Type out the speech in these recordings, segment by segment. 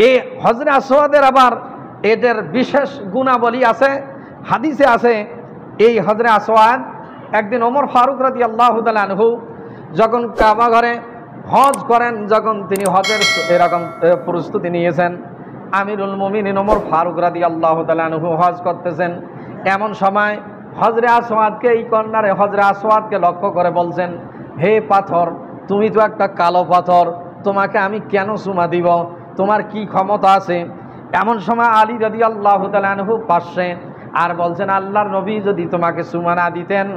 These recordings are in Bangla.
এই হজরে আসওয়াদের আবার এদের বিশেষ গুণাবলী আছে, হাদিসে আছে। এই হজরে আসওয়াদ একদিন ওমর ফারুক রাদিয়াল্লাহু তাআলা আনহু যখন কাবা ঘরে হজ করেন, যখন তিনি হজের এরকম প্রস্তুতি নিয়েছেন, আমিরুল মুমিনিন ওমর ফারুক রাদিয়াল্লাহু তাআলা আনহু হজ করতেছেন। এমন সময় হজরে আসওয়াদকে, এই কন্যারে হজরে আসওয়াদকে লক্ষ্য করে বলছেন, হে পাথর, তুমি তো একটা কালো পাথর, তোমাকে আমি কেন চুমা দিব, তোমার কি ক্ষমতা আছে? এমন সময় আলী রাদিয়াল্লাহু তাআলা আনহু পাশে আর বলছেন, আল্লাহর নবী যদি তোমাকে চুমা না দিতেন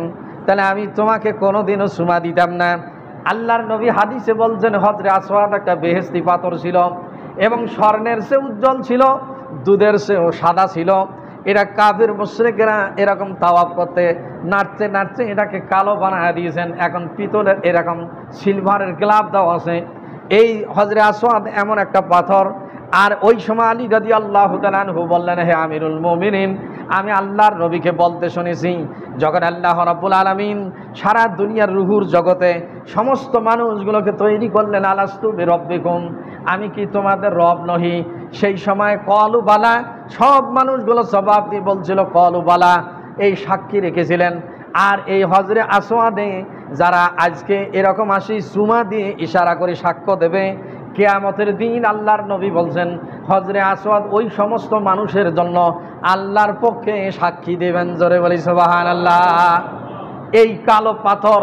তাহলে আমি তোমাকে কোনোদিনও চুমা দিতাম না। আল্লাহর নবী হাদিসে বলছেন, হজরে আসওয়াদ একটা বেহেশতি পাথর ছিল এবং স্বর্ণের চেয়ে উজ্জ্বল ছিল, দুধের চেয়েও সাদা ছিল। এরা কাফির মুশরিকরা এরকম তাওয়াফ করতে নাচতে নাচতে এটাকে কালো বানায় দিয়েছেন। এখন পিতলের এরকম সিলভারের গ্লাভ দেওয়া আছে। এই হজরে আসওয়াদ এমন একটা পাথর। আর ওই সময় আলী রাদিয়াল্লাহু তাআলা আনহু বললেন, হে আমিরুল মুমিনিন, আমি আল্লাহর নবীকে বলতে শুনেছি, যখন আল্লাহ রাব্বুল আলামিন সারা দুনিয়ার রুহুর জগতে সমস্ত মানুষগুলোকে তৈরি করলেন, আলাস্তু বিরব্বিকুম, আমি কি তোমাদের রব নহি? সেই সময় কলু বালা, সব মানুষগুলো জবাব দিয়ে বলছিল কলু বালা, এই সাক্ষী রেখেছিলেন। আর এই হজরে আসওয়াদে যারা আজকে এরকম আসি চুমা দিয়ে ইশারা করে সাক্ষ্য দেবে, কিয়ামতের দিন আল্লাহর নবী বলছেন, হজরে আসওয়াদ ওই সমস্ত মানুষের জন্য আল্লাহর পক্ষে সাক্ষী দেবেন। জোরে বলি সুবহানাল্লাহ। এই কালো পাথর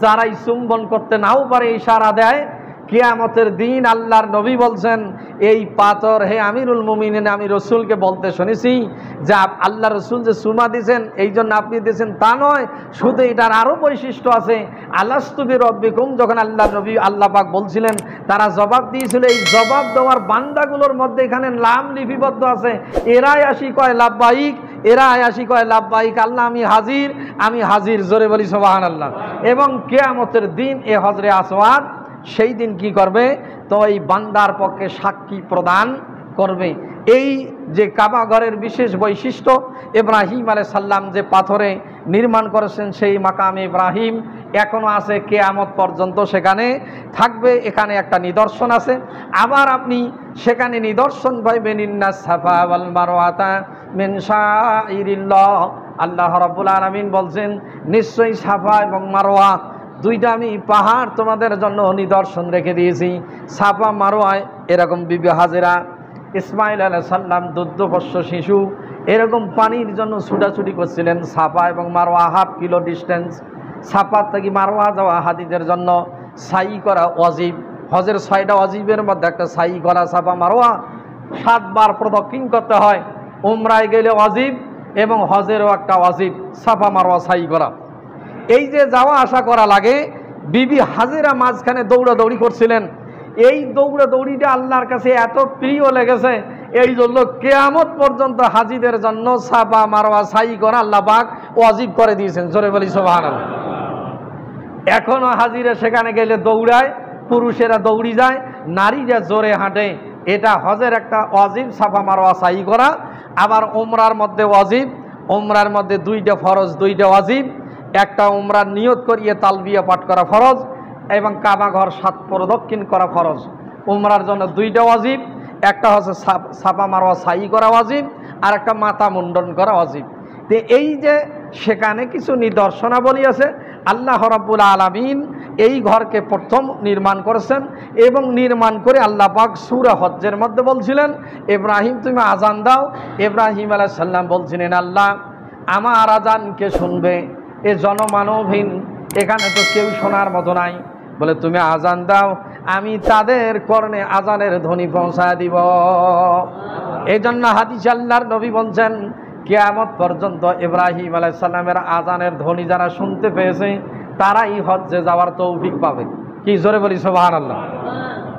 যারাই চুম্বন করতে নাও পারে, ইশারা দেয়, কিয়ামতের দিন আল্লাহর নবী বলছেন, এই পাথর, হে আমিরুল মুমিনিন, আমি রসুলকে বলতে শুনেছি যে আল্লাহ রসুল যে চুমা দিয়েছেন এই জন্য আপনি দিয়েছেন তা নয়, শুধু এটার আরও বৈশিষ্ট্য আছে। আলাস্তু বিরব্বিকুম, যখন আল্লাহ নবী আল্লাহ পাক বলছিলেন, তারা জবাব দিয়েছিল, এই জবাব দেওয়ার বান্দাগুলোর মধ্যে এখানে নাম লিপিবদ্ধ আছে, এরাই আসি কয় লাব্বাইক, এরা আসি কয় লাব্বাইক, আল্লাহ আমি হাজির, আমি হাজির। জোরে বলি সুবহানাল্লাহ। এবং কিয়ামতের দিন এ হজরে আসওয়াদ সেই দিন কি করবে? তো এই বান্দার পক্ষে সাক্ষী প্রদান করবে। এই যে কাবা ঘরের বিশেষ বৈশিষ্ট্য, ইব্রাহিম আলাইহিস সালাম যে পাথরে নির্মাণ করেছেন, সেই মাকামে ইব্রাহিম এখনো আছে, কিয়ামত পর্যন্ত সেখানে থাকবে। এখানে একটা নিদর্শন আছে। আবার আপনি সেখানে নিদর্শন পাইবেন, ইন্নাস সাফা ওয়াল মারওয়াতা মিন শাইরিল্লাহ। আল্লাহ রাব্বুল আলামিন বলছেন, নিশ্চয়ই সাফা এবং মারওয়া দুইটা আমি পাহাড় তোমাদের জন্য নিদর্শন রেখে দিয়েছি। সাফা মারওয়ায় এরকম বিবি হাজেরা, ইসমাইল আলাইহিস সালাম দুগ্ধপোষ্য শিশু এরকম পানির জন্য ছুটাছুটি করছিলেন। সাফা এবং মারওয়া 1/2 কিলো ডিস্টেন্স। সাফা থেকে মারওয়া যাওয়া হাদিদের জন্য সাই করা ওয়াজিব। হজের 6টা ওয়াজিবের মধ্যে একটা সাই করা সাফা মারওয়া 7 বার প্রদক্ষিণ করতে হয়। উমরায় গেলে ওয়াজিব এবং হজেরও একটা ওয়াজিব সাফা মারওয়া সাই করা। এই যে যাওয়া আসা করা লাগে, বিবি হাজেরা মাঝখানে দৌড়াদৌড়ি করছিলেন। এই দৌড়াদৌড়িটা আল্লাহর কাছে এত প্রিয় লেগেছে, এই জন্য কিয়ামত পর্যন্ত হাজিদের জন্য সাফা মারওয়া সাই করা আল্লাহ পাক ওয়াজিব করে দিয়েছেন। জোরে বলি সুবহানাল্লাহ। এখনো হাজিরা সেখানে গেলে দৌড়ায়, পুরুষেরা দৌড়ি যায়, নারীরা জোরে হাঁটে। এটা হজের একটা ওয়াজিব, সাফা মারওয়া সাই করা। আবার উমরার মধ্যে ওয়াজিব, উমরার মধ্যে 2টা ফরজ, 2টা ওয়াজিব। একটা উমরার নিয়ত করিয়ে তালবিয়া পাঠ করা ফরজ এবং কাবা ঘর 7 প্রদক্ষিণ করা ফরজ। উমরার জন্য 2টা ওয়াজিব, একটা হচ্ছে সাফা মারওয়া সাই করা ওয়াজিব, আর একটা মাথা মুন্ডন করা ওয়াজিব। তো এই যে সেখানে কিছু নিদর্শনাবলী আছে। আল্লাহ রাব্বুল আলামিন এই ঘরকে প্রথম নির্মাণ করেছেন এবং নির্মাণ করে আল্লাহ পাক সূরা হজ্জের মধ্যে বলছিলেন, ইব্রাহিম তুমি আজান দাও। ইব্রাহিম আলাইহিস সালাম বলছিলেন, আল্লাহ আমার আজানকে শুনবে, এ জনমানবহীন, এখানে তো কেউ শোনার মতো নাই, বলে তুমি আজান দাও, আমি তাদের কর্ণে আজানের ধ্বনি পৌঁছায় দিব। এই জন্য হাদিসে আল্লাহর নবী বলছেন, কিয়ামত পর্যন্ত ইব্রাহিম আলাইহিস সালামের আজানের ধ্বনি যারা শুনতে পেয়েছে তারাই হজ্জে যাওয়ার তৌফিক পাবে। কি জোরে বলি সুবহানাল্লাহ।